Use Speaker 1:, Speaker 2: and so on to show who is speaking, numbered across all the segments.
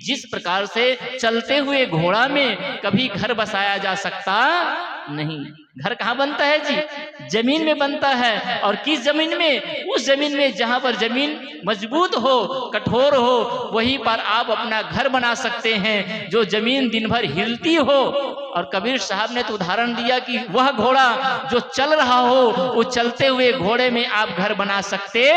Speaker 1: जिस प्रकार से चलते हुए घोड़ा में कभी घर बसाया जा सकता नहीं। घर कहाँ बनता है जी? जमीन में बनता है। और किस जमीन में? उस जमीन में जहां पर जमीन मजबूत हो, कठोर हो, वहीं पर आप अपना घर बना सकते हैं। जो जमीन दिन भर हिलती हो, और कबीर साहब ने तो उदाहरण दिया कि वह घोड़ा जो चल रहा हो, वो चलते हुए घोड़े में आप घर बना सकते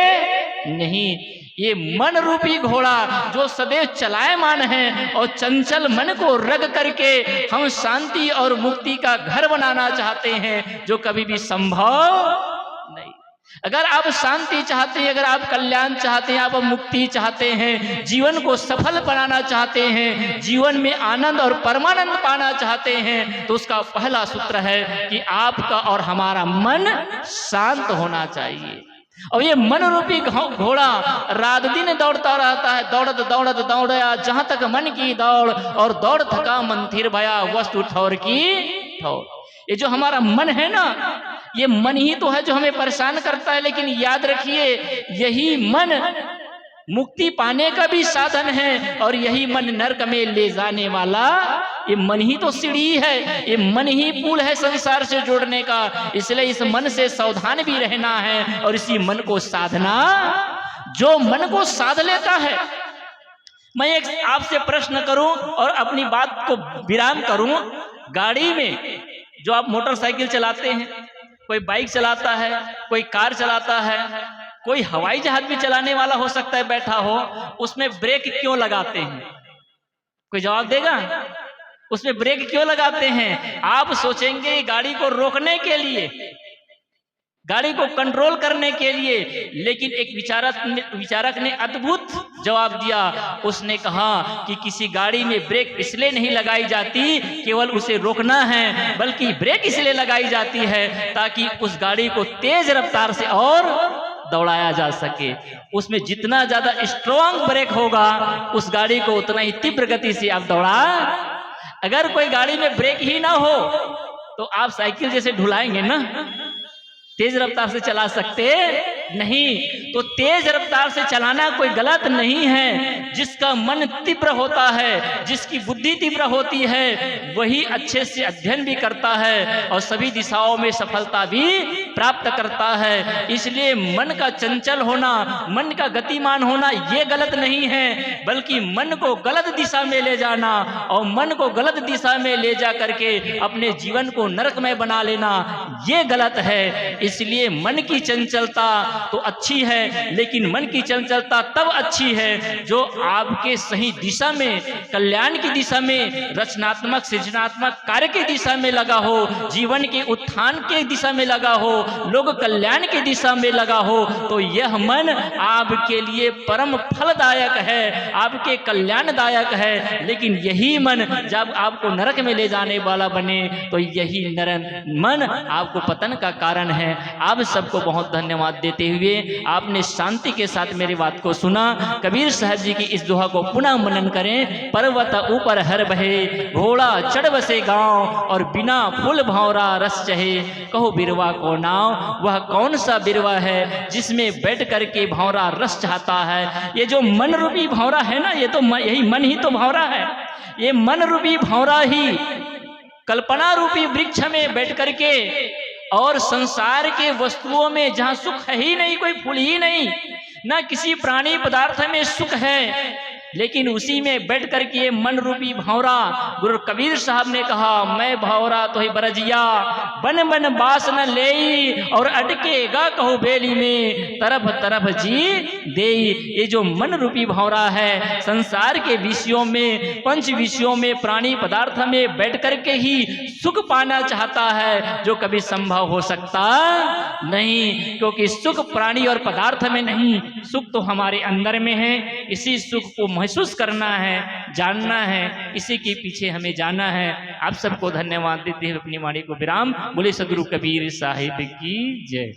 Speaker 1: नहीं। ये मन रूपी घोड़ा जो सदैव चलायमान है, और चंचल मन को रग करके हम शांति और मुक्ति का घर बनाना चाहते हैं, जो कभी भी संभव नहीं। अगर आप शांति चाहते हैं, अगर आप कल्याण चाहते हैं, आप मुक्ति चाहते हैं, जीवन को सफल बनाना चाहते हैं, जीवन में आनंद और परमानंद पाना चाहते हैं, तो उसका पहला सूत्र है कि आपका और हमारा मन शांत होना चाहिए। और ये मन रूपी घोड़ा रात दिन दौड़ता रहता है, दौड़त दौड़त दौड़या जहां तक मन की दौड़, और दौड़ थका मन थिर भया वस्तु ठौर की ठौर। ये जो हमारा मन है ना, ये मन ही तो है जो हमें परेशान करता है। लेकिन याद रखिए, यही मन मुक्ति पाने का भी साधन है, और यही मन नरक में ले जाने वाला, ये मन ही तो सीढ़ी है, ये मन ही पुल है संसार से जोड़ने का। इसलिए इस मन से सावधान भी रहना है, और इसी मन को साधना। जो मन को साध लेता है, मैं एक आपसे प्रश्न करूं और अपनी बात को विराम करूं। गाड़ी में जो आप मोटरसाइकिल चलाते हैं, कोई बाइक चलाता है, कोई कार चलाता है, कोई हवाई जहाज भी चलाने वाला हो सकता है बैठा हो, उसमें ब्रेक क्यों लगाते हैं? कोई जवाब देगा? उसमें ब्रेक क्यों लगाते हैं? आप सोचेंगे गाड़ी को रोकने के लिए, गाड़ी को कंट्रोल करने के लिए। लेकिन एक विचारक ने अद्भुत जवाब दिया। उसने कहा कि किसी गाड़ी में ब्रेक इसलिए नहीं लगाई जाती केवल उसे रोकना है, बल्कि ब्रेक इसलिए लगाई जाती है ताकि उस गाड़ी को तेज रफ्तार से और दौड़ाया जा सके। उसमें जितना ज्यादा स्ट्रॉन्ग ब्रेक होगा, उस गाड़ी को उतना ही तीव्र गति से आप दौड़ा। अगर कोई गाड़ी में ब्रेक ही ना हो, तो आप साइकिल जैसे ढुलाएंगे ना, तेज रफ्तार से चला सकते नहीं। तो तेज रफ्तार से चलाना कोई गलत नहीं है। जिसका मन तीव्र होता है, जिसकी बुद्धि तीव्र होती है, वही अच्छे से अध्ययन भी करता है और सभी दिशाओं में सफलता भी प्राप्त करता है। इसलिए मन का चंचल होना, मन का गतिमान होना ये गलत नहीं है, बल्कि मन को गलत दिशा में ले जाना और मन को गलत दिशा में ले जा करके अपने जीवन को नरकमय बना लेना ये गलत है। इसलिए मन की चंचलता तो अच्छी है, लेकिन मन की चंचलता तब अच्छी है जो आपके सही दिशा में, कल्याण की दिशा में, रचनात्मक सृजनात्मक कार्य की दिशा में लगा हो, जीवन के उत्थान के दिशा में लगा हो, लोक कल्याण की दिशा में लगा हो। तो यह मन आपके लिए परम फलदायक है, आपके कल्याणदायक है। लेकिन यही मन जब आपको नरक में ले जाने वाला बने, तो यही मन आपको पतन का कारण है। आप सबको बहुत धन्यवाद देते हुए आपने शांति के साथ मेरी बात को सुना। कबीर साहब जी की इस दोहा को पुनः मनन करें। पर्वत ऊपर हर बहे, घोड़ा चढ़ बसे गांव, और बिना फूल भंवरा रस चहे, कहो बिरवा को नाव। वह कौन सा बिरवा है जिसमें बैठ करके भंवरा रस चाहता है? ये जो मन रूपी भंवरा है ना, ये तो यही मन ही तो भंवरा है। ये मन रूपी भंवरा ही कल्पना रूपी वृक्ष में बैठ करके और संसार के वस्तुओं में जहां सुख है ही नहीं, कोई फूल ही नहीं, ना किसी प्राणी पदार्थ में सुख है, लेकिन उसी में बैठ करके ये मन रूपी भंवरा, गुरु कबीर साहब ने कहा, मैं भंवरा तो ही बरजिया, बन बन बास न ले, और अटकेगा कहो बेली में, तरफ तरफ जी दे। ये जो मन रूपी भंवरा है, संसार के विषयों में, पंच विषयों में, प्राणी पदार्थ में बैठ करके ही सुख पाना चाहता है, जो कभी संभव हो सकता नहीं। क्योंकि सुख प्राणी और पदार्थ में नहीं, सुख तो हमारे अंदर में है। इसी सुख को महसूस करना है, जानना है, इसी के पीछे हमें जाना है। आप सबको धन्यवाद देते हुए अपनी वाणी को विराम। बोले सदगुरु कबीर साहिब की जय।